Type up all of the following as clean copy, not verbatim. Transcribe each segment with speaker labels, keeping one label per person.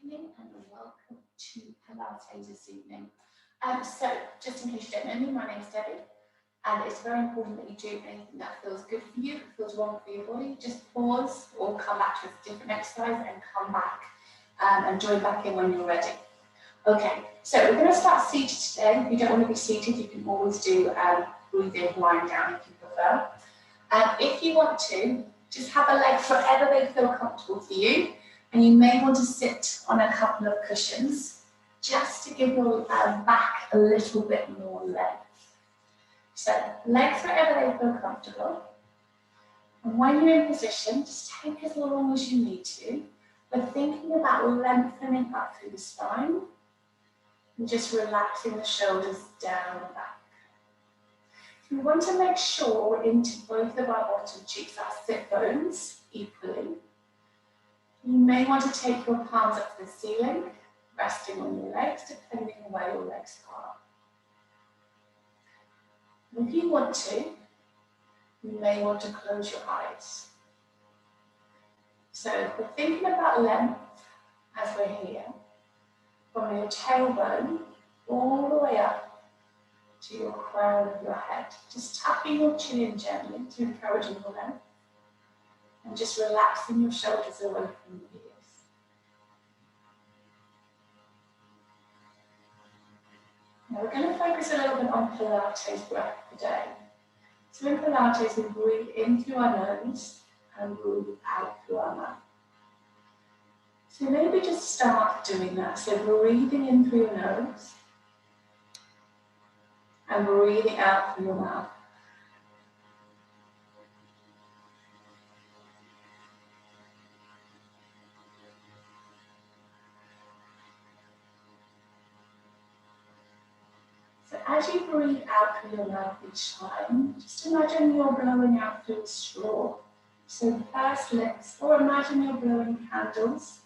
Speaker 1: evening and welcome to Pilates this evening. So just in case you don't know me, my name's Debbie, and it's very important that you do anything that feels good for you, feels wrong for your body. Just pause or come back to a different exercise and come back and join back in when you're ready. Okay, so we're going to start seated today. If you don't want to be seated, you can always do breathing lying down if you prefer. If you want to, just have a leg wherever they feel comfortable for you. And you may want to sit on a couple of cushions just to give your back a little bit more length. So legs wherever they feel comfortable. And when you're in position, just take as long as you need to, but thinking about lengthening up through the spine and just relaxing the shoulders down and back. We want to make sure we're into both of our bottom cheeks, our sit bones, equally. You may want to take your palms up to the ceiling, resting on your legs, depending on where your legs are. And if you want to, you may want to close your eyes. So we're thinking about length as we're here, from your tailbone all the way up to your crown of your head. Just tapping your chin in gently to encourage more length. And just relaxing your shoulders away from the ears. Now we're going to focus a little bit on Pilates breath today. So in Pilates, we breathe in through our nose and breathe out through our mouth. So maybe just start doing that. So breathing in through your nose and breathing out through your mouth. As you breathe out through your mouth each time, just imagine you're blowing out through a straw. So pursed lips, or imagine you're blowing candles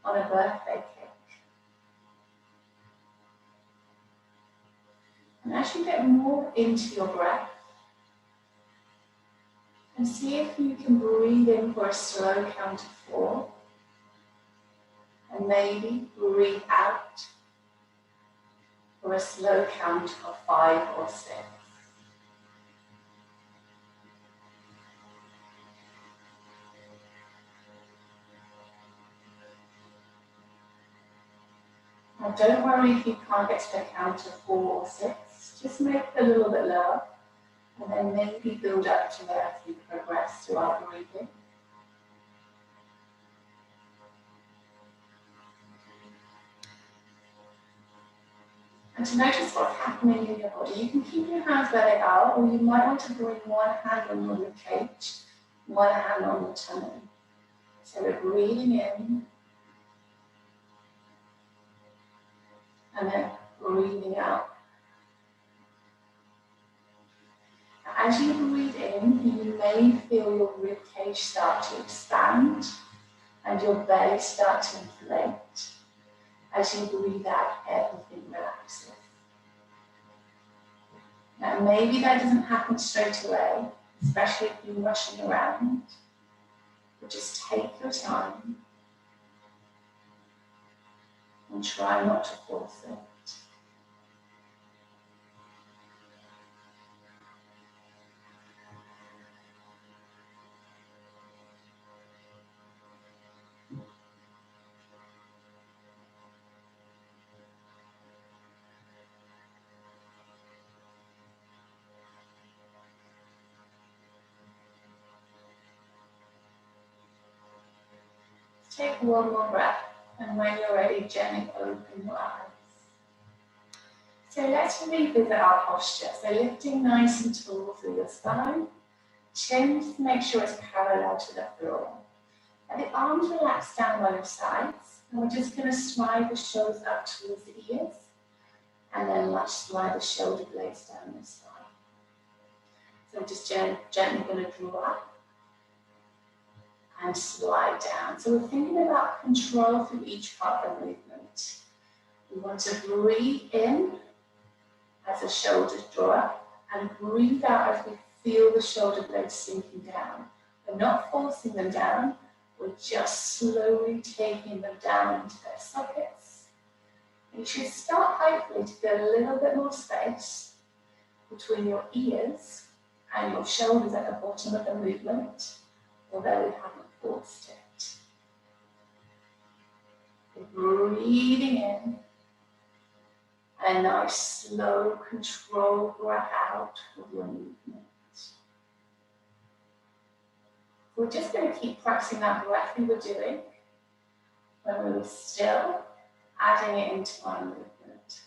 Speaker 1: on a birthday cake. And as you get more into your breath, and see if you can breathe in for a slow count of 4, and maybe breathe out for a slow count of 5 or 6. Now don't worry if you can't get to the count of 4 or 6, just make it a little bit lower, and then maybe build up to there as you progress through our breathing. And to notice what's happening in your body, you can keep your hands where they are, or you might want to bring one hand on your ribcage, one hand on your tummy. So we're breathing in, and then breathing out. As you breathe in, you may feel your ribcage start to expand, and your belly start to inflate. As you breathe out, everything relaxes. Now, maybe that doesn't happen straight away, especially if you're rushing around, but just take your time and try not to force it. Take one more breath, and when you're ready, gently open your eyes. So let's revisit our posture. So lifting nice and tall through your spine, chin to make sure it's parallel to the floor. And the arms relax down by your sides, and we're just going to slide the shoulders up towards the ears, and then let's slide the shoulder blades down the spine. So we're just gently going to draw up and slide down. So we're thinking about control through each part of the movement. We want to breathe in as the shoulders draw up, and breathe out as we feel the shoulder blades sinking down. We're not forcing them down, We're just slowly taking them down into their sockets. You should start hopefully to get a little bit more space between your ears and your shoulders at the bottom of the movement, although we haven't forced it. Breathing in, and a nice slow controlled breath out with your movement. We're just going to keep practicing that breath we were doing when we were still, adding it into our movement.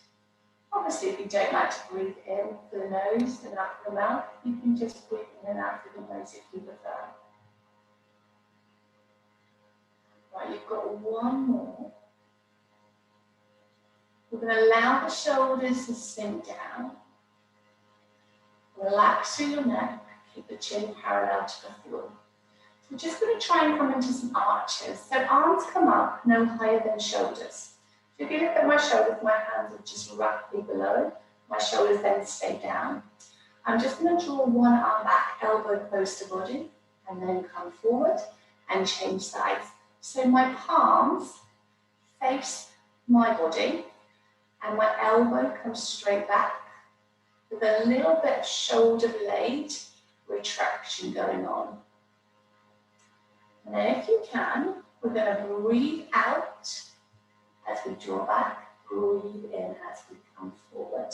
Speaker 1: Obviously, if you don't like to breathe in through the nose and out through the mouth, you can just breathe in and out through the nose if you prefer. Right, you've got one more. We're going to allow the shoulders to sink down. Relax through your neck, keep the chin parallel to the floor. We're just going to try and come into some arches. So arms come up no higher than shoulders. So if you look at my shoulders, my hands are just roughly below. My shoulders then stay down. I'm just going to draw one arm back, elbow close to body, and then come forward and change sides. So my palms face my body, and my elbow comes straight back with a little bit of shoulder blade retraction going on. And then if you can, we're going to breathe out as we draw back, breathe in as we come forward.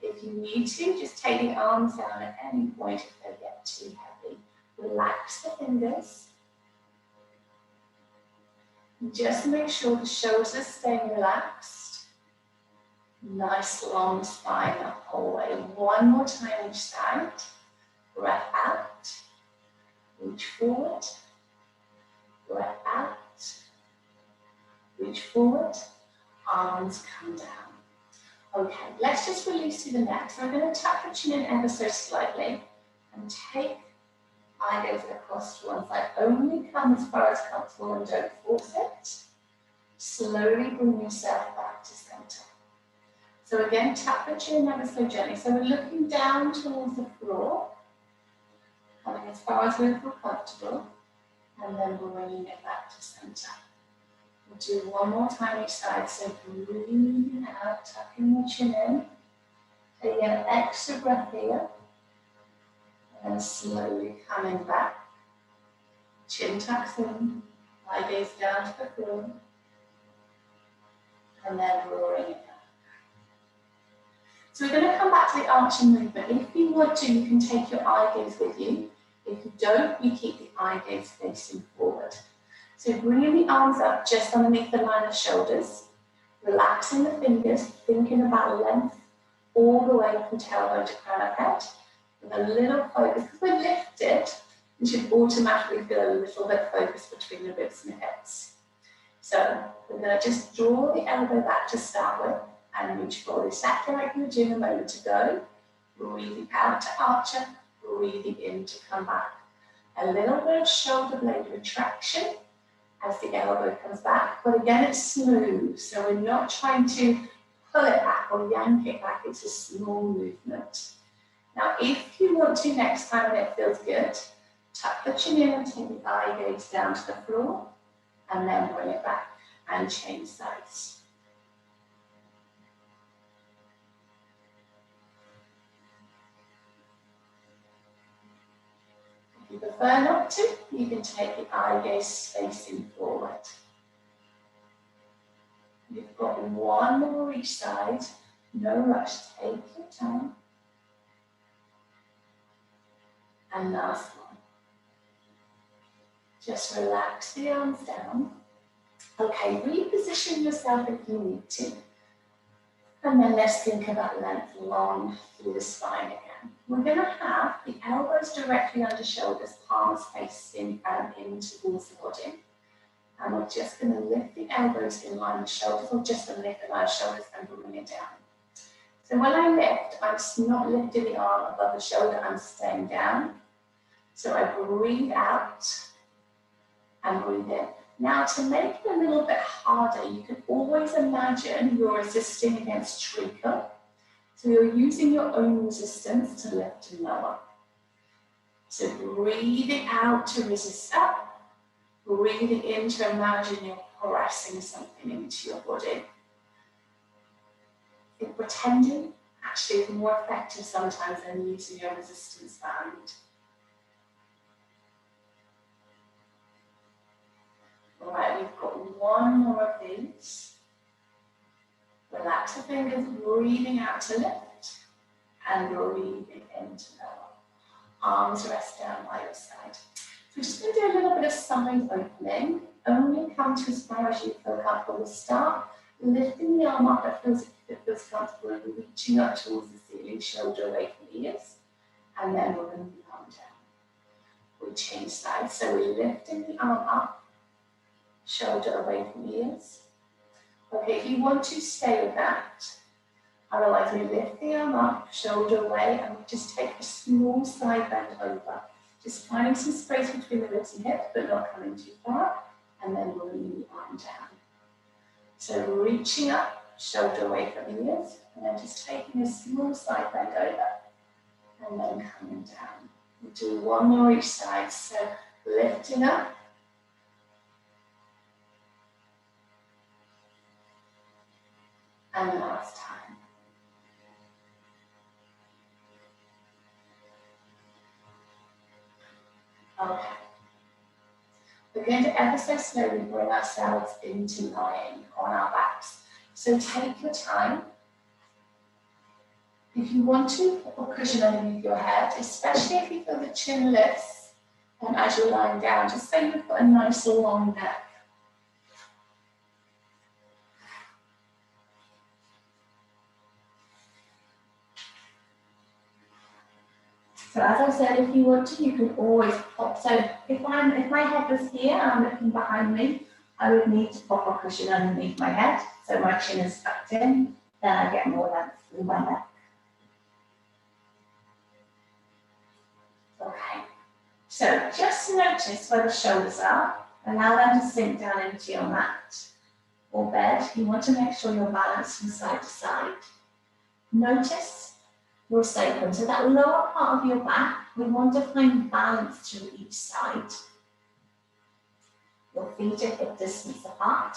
Speaker 1: If you need to, just take the arms down at any point if they get too heavy. Relax the fingers. And just make sure the shoulders are staying relaxed. Nice long spine the whole way. One more time each side. Breath out. Reach forward. Breath out. Reach forward. Arms come down. Okay, let's just release through the neck. So I'm going to tap the chin in ever so slightly and take eye gaze across to one side. Only come as far as comfortable and don't force it. Slowly bring yourself back to center. So again, tap the chin ever so gently. So we're looking down towards the floor, coming as far as we feel comfortable, and then bringing it back to center. We'll do one more time each side. So breathing out, tucking the chin in. Taking an extra breath here. And slowly coming back. Chin tucks in. Eye gaze down to the floor. And then drawing it back. So we're going to come back to the arching movement. If you want to, you can take your eye gaze with you. If you don't, you keep the eye gaze facing forward. So bringing the arms up just underneath the line of shoulders, relaxing the fingers, thinking about length all the way from tailbone to crown of head, with a little focus. Because we're lifted, you should automatically feel a little bit focused between the ribs and hips. So we're going to just draw the elbow back to start with and reach forward exactly like we were doing a moment ago. Breathing out to archer, breathing in to come back. A little bit of shoulder blade retraction as the elbow comes back, but again it's smooth, so we're not trying to pull it back or yank it back, it's a small movement. Now if you want to next time and it feels good, tuck the chin in and take the eye gaze down to the floor, and then bring it back and change sides. If you prefer not to, you can take the eye gaze facing forward. You've got one more each side, no rush, take your time. And last one. Just relax the arms down. Okay, reposition yourself if you need to. And then let's think about length long through the spine again. We're going to have the elbows directly under shoulders, palms facing in towards the body. And we're just going to lift the elbows in line with shoulders, or just going to lift the line of shoulders and bring it down. So when I lift, I'm not lifting the arm above the shoulder, I'm staying down. So I breathe out and breathe in. Now to make it a little bit harder, you can always imagine you're resisting against treacle. So you're using your own resistance to lift and lower. So breathing out to resist up, breathing in to imagine you're pressing something into your body. I think pretending actually is more effective sometimes than using your resistance band. All right, we've got one more of these. Relax the fingers, breathing out to lift and breathing in to lower. Arms rest down by your side. So we're just going to do a little bit of side opening. Only come to as far as you feel comfortable to start. Lifting the arm up if it feels comfortable and reaching up towards the ceiling, shoulder away from the ears. And then we're going to the arm down. We change sides. So we're lifting the arm up, shoulder away from the ears. Okay, if you want to stay with that. Otherwise, we lift the arm up, shoulder away, and we just take a small side bend over. Just finding some space between the ribs and hips, but not coming too far. And then bringing the arm down. So reaching up, shoulder away from the ears, and then just taking a small side bend over, and then coming down. We'll do one more each side. So lifting up. And last time. Okay. We're going to ever so slowly bring ourselves into lying on our backs. So take your time. If you want to, put a cushion underneath your head, especially if you feel the chin lifts as you're lying down, just so you've got a nice long neck. So as I said, if you want to, you can always pop. So if my head was here and I'm looking behind me, I would need to pop a cushion underneath my head, so my chin is tucked in, then I get more length through my neck. Okay, so just notice where the shoulders are, allow them to sink down into your mat or bed. You want to make sure you're balanced from side to side. Notice your sacrum, so that lower part of your back, we want to find balance through each side. Your feet are hip distance apart.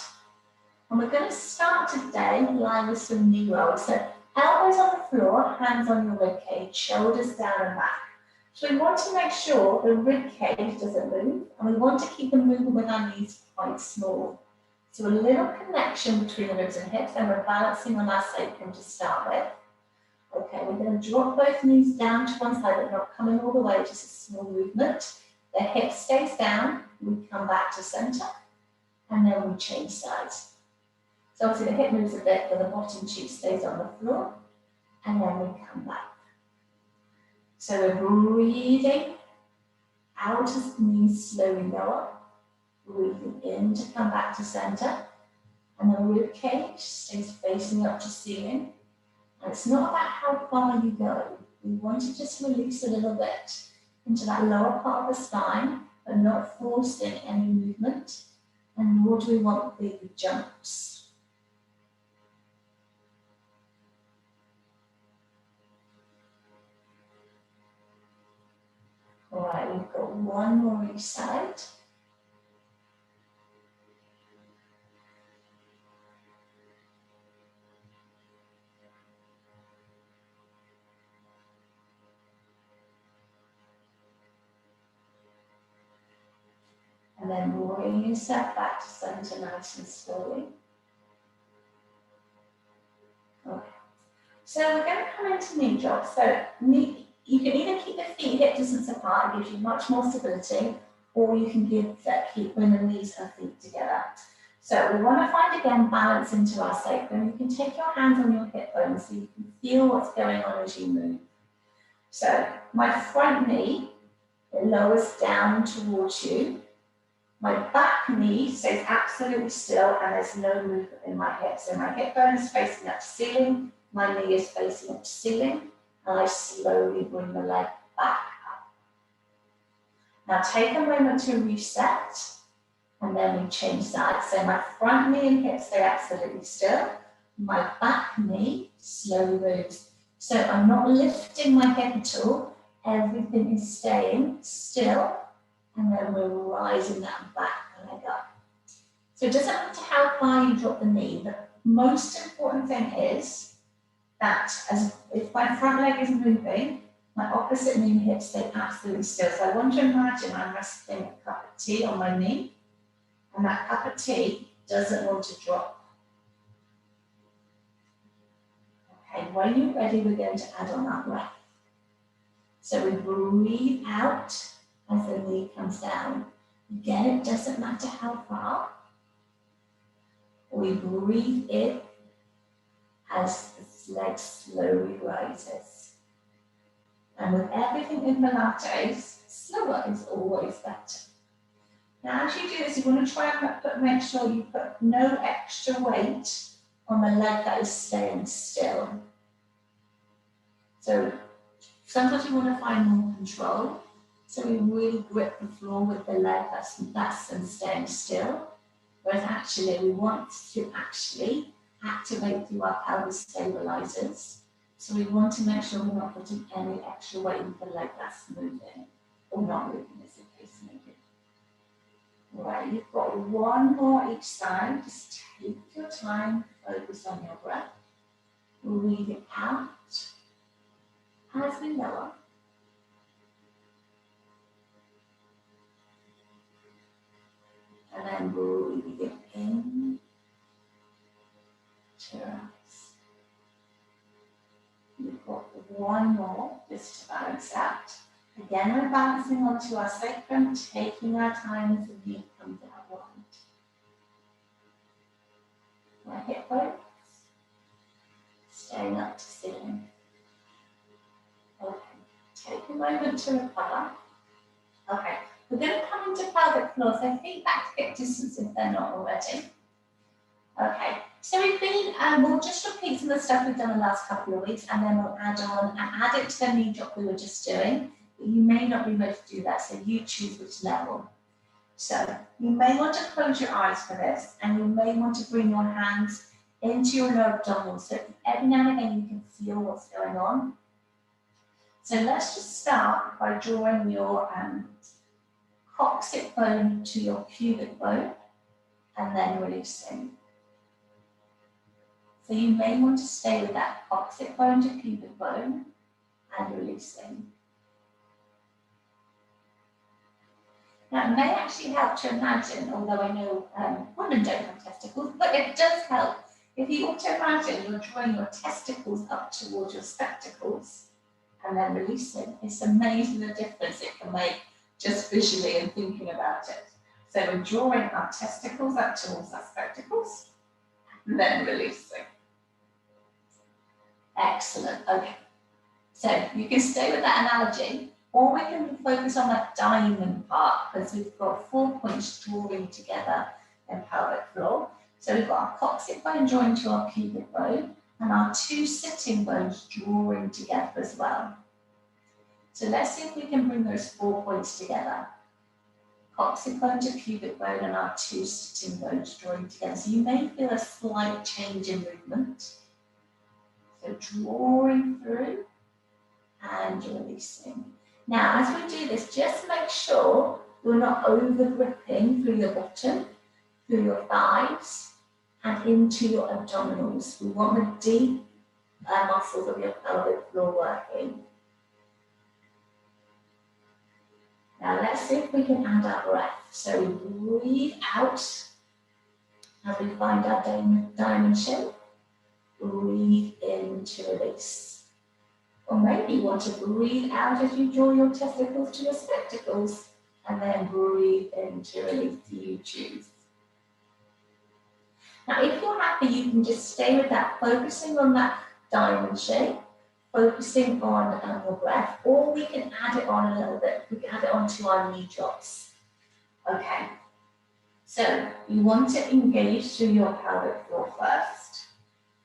Speaker 1: And we're going to start today lying with some knee rolls. So elbows on the floor, hands on your rib cage, shoulders down and back. So we want to make sure the rib cage doesn't move, and we want to keep the movement with our knees quite small. So a little connection between the ribs and hips, and we're balancing on our sacrum to start with. Okay, we're going to drop both knees down to one side, but not coming all the way, just a small movement. The hip stays down, we come back to center, and then we change sides. So obviously the hip moves a bit, but the bottom cheek stays on the floor, and then we come back. So we're breathing out as the knees slowly lower, breathing in to come back to center, and the rib cage stays facing up to ceiling. And it's not about how far you go. We want to just release a little bit into that lower part of the spine, but not forcing any movement. And nor do we want big jumps. All right, we've got one more each side. And then bring yourself back to center nice and slowly. Okay. So we're going to come into knee drops. So you can either keep the feet hip distance apart, it gives you much more stability, or you can keep bring the knees and feet together. So we want to find again balance into our sacrum. You can take your hands on your hip bones so you can feel what's going on as you move. So my front knee, it lowers down towards you. My back knee stays absolutely still and there's no movement in my hip. So my hip bone is facing up to ceiling, my knee is facing up to ceiling, and I slowly bring the leg back up. Now take a moment to reset, and then we change sides. So my front knee and hip stay absolutely still. My back knee slowly moves. So I'm not lifting my hip at all. Everything is staying still. And then we're rising that back leg.
Speaker 2: So it doesn't matter how far you drop the knee, the most important thing is that if my front leg is moving, my opposite knee and hip stay absolutely still. So I want to imagine I'm resting a cup of tea on my knee, and that cup of tea doesn't want to drop. Okay, when you're ready, we're going to add on our breath. So we breathe out as the knee comes down. Again, it doesn't matter how far. We breathe in as the leg slowly rises. And with everything in Pilates, slower is always better. Now, as you do this, you want to try and make sure you put no extra weight on the leg that is staying still. So sometimes we want to find more control. So we really grip the floor with the leg that's staying still. Whereas actually, we want to activate through our pelvis stabilizers. So we want to make sure we're not putting any extra weight in the leg that's moving, or not moving as the case may be. Right, you've got one more each side. Just take your time, focus on your breath. Breathe it out as we lower. And then breathe it in to rise. You've got one more just to balance out. Again, we're balancing onto our sacrum, taking our time as the knee comes out wide. My hip bones, staying up to ceiling. Okay, take a moment to recover. Okay, we're going to come into pelvic floor, so feet back to hip distance if they're not already. Okay, so we'll just repeat some of the stuff we've done the last couple of weeks, and then we'll add it to the knee drop we were just doing. But you may not be ready to do that, so you choose which level. So you may want to close your eyes for this, and you may want to bring your hands into your lower abdominal, so every now and again you can feel what's going on. So let's just start by drawing your coccyx bone to your pubic bone, and then releasing. So you may want to stay with that coccyx bone to pubic bone and releasing. Now, it may actually help to imagine, although I know women don't have testicles, but it does help if you want to imagine you're drawing your testicles up towards your spectacles and then releasing. It's amazing the difference it can make just visually and thinking about it. So we're drawing our testicles up towards our spectacles and then releasing. Excellent, okay. So you can stay with that analogy, or we can focus on that diamond part, because we've got 4 points drawing together in pelvic floor. So we've got our coccyx bone drawing to our pubic bone, and our 2 sitting bones drawing together as well. So let's see if we can bring those 4 points together. Coccyx bone to pubic bone and our 2 sitting bones drawing together. So you may feel a slight change in movement. So drawing through and releasing. Now, as we do this, just make sure you're not over gripping through your bottom, through your thighs, and into your abdominals. We want the deep muscles of your pelvic floor working. Now, let's see if we can add our breath. So we breathe out as we find our diamond shape. Breathe in to release. Or maybe you want to breathe out as you draw your testicles to your spectacles, and then breathe in to release. You choose. Now, if you're happy, you can just stay with that, focusing on that diamond shape, focusing on your breath, or we can add it on a little bit. We can add it onto our knee drops. Okay. So you want to engage through your pelvic floor first.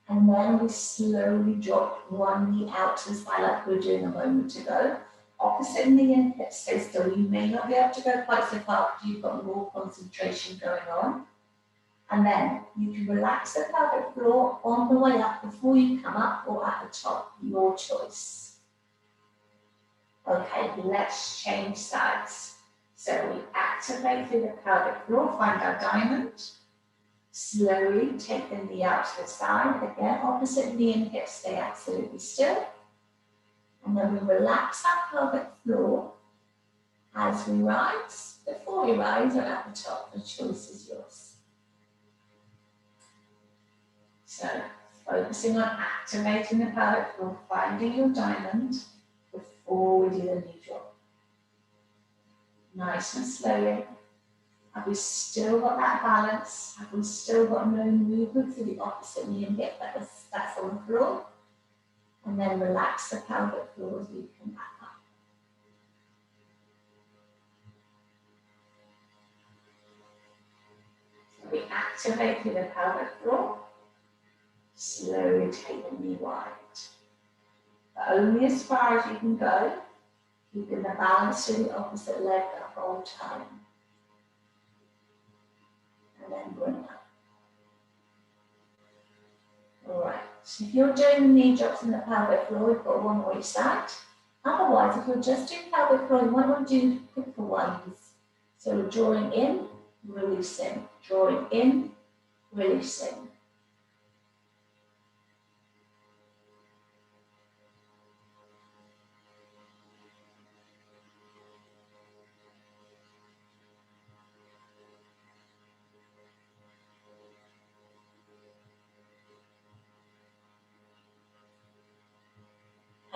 Speaker 2: And then we slowly drop one knee out to the side like we were doing a moment ago. Opposite knee and hip stay still. You may not be able to go quite so far because you've got more concentration going on. And then you can relax the pelvic floor on the way up before you come up or at the top, your choice. Okay, let's change sides. So we activate through the pelvic floor, find our diamond. Slowly take the knee out to the side. Again, opposite knee and hip stay absolutely still. And then we relax our pelvic floor as we rise. Before we rise or at the top, the choice is yours. So, focusing on activating the pelvic floor, finding your diamond before we do the knee drop. Nice and slowly. Have we still got that balance? Have we still got no movement through the opposite knee and hip? That's on the floor. And then relax the pelvic floor as we come back up. So we activate through the pelvic floor. Slowly take the knee wide. But only as far as you can go, keeping the balance through the opposite leg the whole time. And then bring up. Alright, so if you're doing the knee drops in the pelvic floor, we've got one on each side. Otherwise, if you're just doing pelvic floor, you might want to do quicker ones. So we're drawing in, releasing, drawing in, releasing.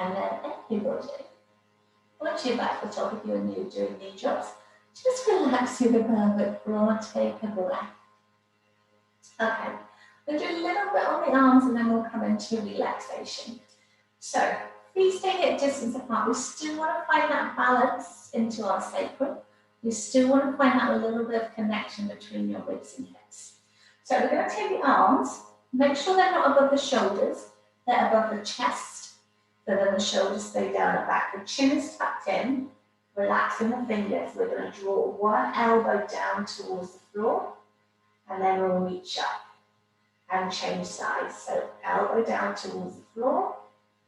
Speaker 2: And then everybody, once you're back at the top, if you're new doing knee drops, just relax through the pelvic floor, take a breath. Okay, we'll do a little bit on the arms and then we'll come into relaxation. So, please stay hip distance apart. We still want to find that balance into our sacrum. We still want to find that little bit of connection between your ribs and hips. So we're going to take the arms, make sure they're not above the shoulders, they're above the chest. So then the shoulders stay down at back. The chin is tucked in, relaxing the fingers. We're going to draw one elbow down towards the floor, and then we'll reach up and change sides. So elbow down towards the floor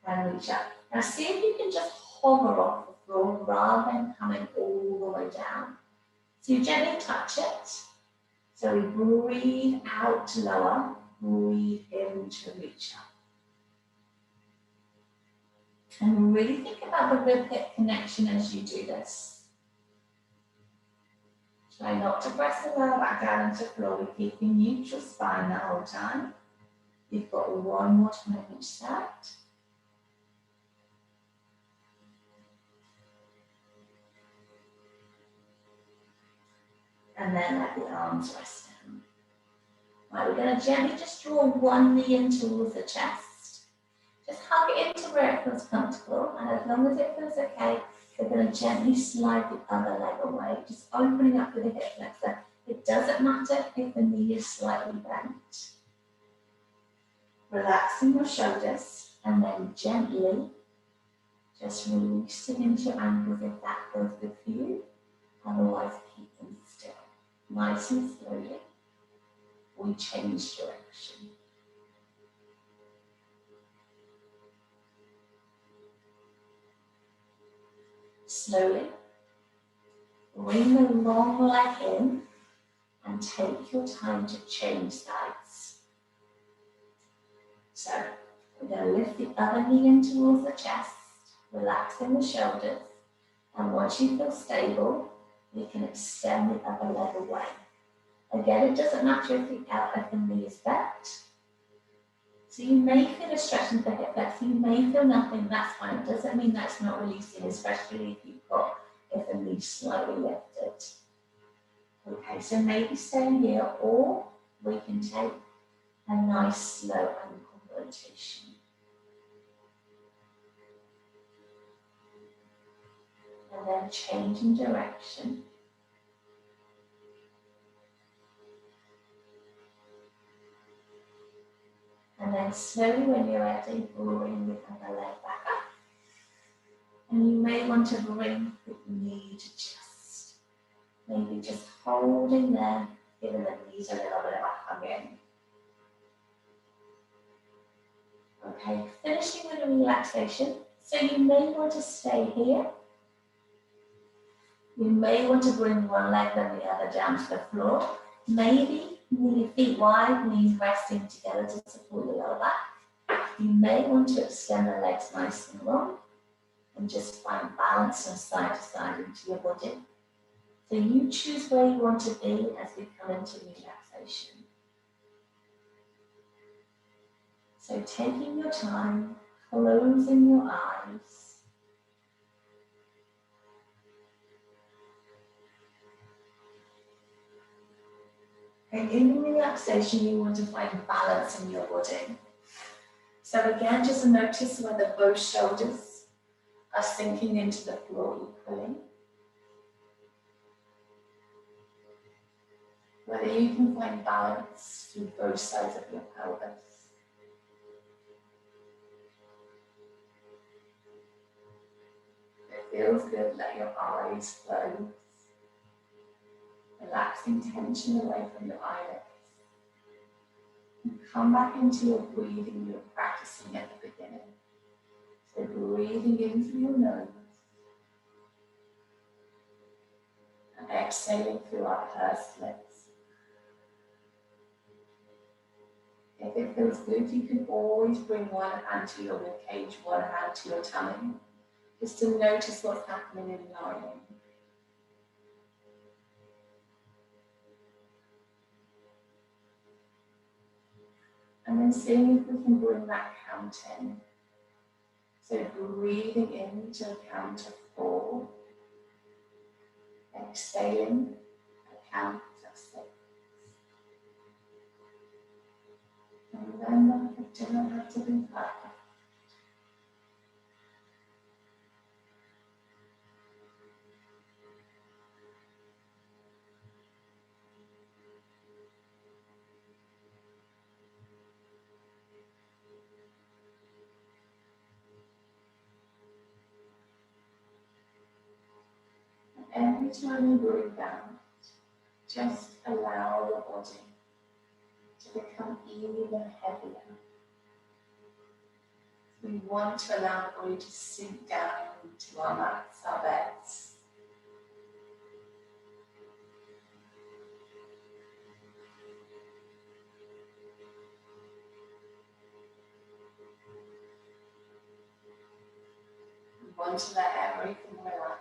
Speaker 2: and reach up. Now see if you can just hover off the floor rather than coming all the way down. So you gently touch it. So we breathe out to lower, breathe in to reach up. And really think about the rib-hip connection as you do this. Try not to press the lower back down into the floor. We're keeping neutral spine the whole time. You've got one more time each side. And then let the arms rest down. Right, we're going to gently just draw one knee in towards the chest. Just hug it into where it feels comfortable, and as long as it feels okay, we're going to gently slide the other leg away, just opening up with the hip flexor. It doesn't matter if the knee is slightly bent. Relaxing your shoulders, and then gently just releasing into your ankles if that feels good for you. Otherwise, keep them still. Nice and slowly, we change direction. Slowly, bring the long leg in and take your time to change sides. So, we're going to lift the other knee in towards the chest, relaxing the shoulders, and once you feel stable, you can extend the other leg away. Again, it doesn't matter if the knee is bent. So you may feel a stretch in the hip flexor, you may feel nothing, that's fine. It doesn't mean that's not releasing, especially if the knee's slightly lifted. Okay, so maybe stay here, or we can take a nice slow ankle rotation. And then changing direction. And then slowly, when you're ready, bring the other leg back up. And you may want to bring the knee to chest. Maybe just holding there, giving the knees a little bit of a hug in. Okay, finishing with a relaxation. So you may want to stay here. You may want to bring one leg and the other down to the floor. Maybe With your feet wide, knees resting together to support your lower back. You may want to extend the legs nice and long and just find balance from side to side into your body. So you choose where you want to be as we come into relaxation. So taking your time, closing your eyes. And in relaxation, you want to find balance in your body. So again, just notice whether both shoulders are sinking into the floor equally. Whether you can find balance through both sides of your pelvis. If it feels good, let your eyes close. Relaxing tension away from your eyelids. And come back into your breathing you were practicing at the beginning. So breathing in through your nose. And exhaling through our pursed lips. If it feels good, you can always bring one hand to your ribcage, one hand to your tummy, just to notice what's happening in lying. And then seeing if we can bring that count in. So breathing in to a count of 4, exhaling a count of 6. And remember, it does not have to be perfect. Every time you breathe out, just allow your body to become even heavier. We want to allow the body to sink down into our mats, our beds. We want to let everything relax.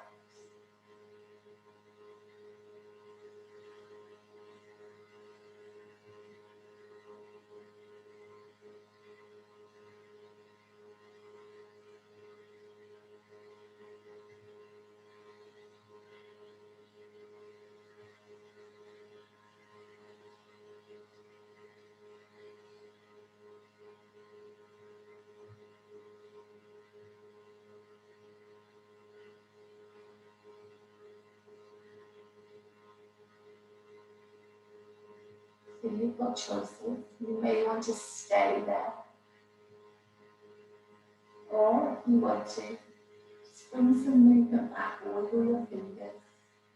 Speaker 2: So you've got choices. You may want to stay there. Or if you want to, just bring some movement back, wiggle your fingers,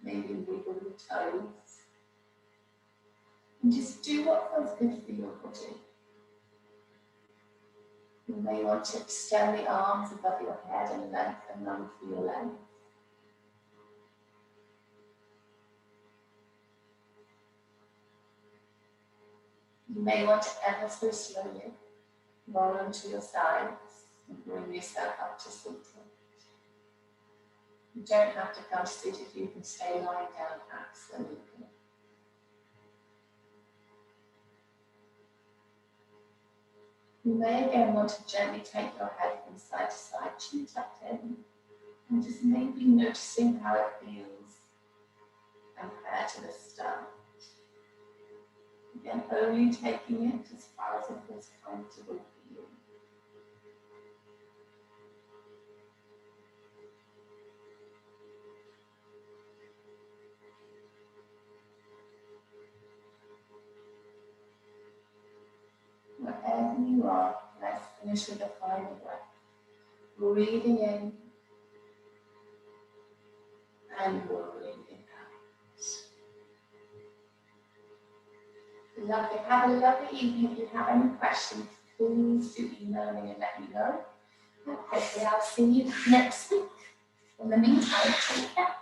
Speaker 2: maybe wiggle your toes. And just do what feels good for your body. You may want to extend the arms above your head and lengthen them for your legs. You may want to ever so slowly roll onto your sides and bring yourself up to seated. You don't have to come seated, you can stay lying down absolutely. You may again want to gently take your head from side to side, chin tucked in, and just maybe noticing how it feels compared to the start. Again, only taking it as far as it feels comfortable for you. Wherever you are, let's finish with a final breath. Breathing in and breathing out. Lovely. Have a lovely evening. If you have any questions, please do email me and let me know. And hopefully I'll see you next week. In the meantime, take care.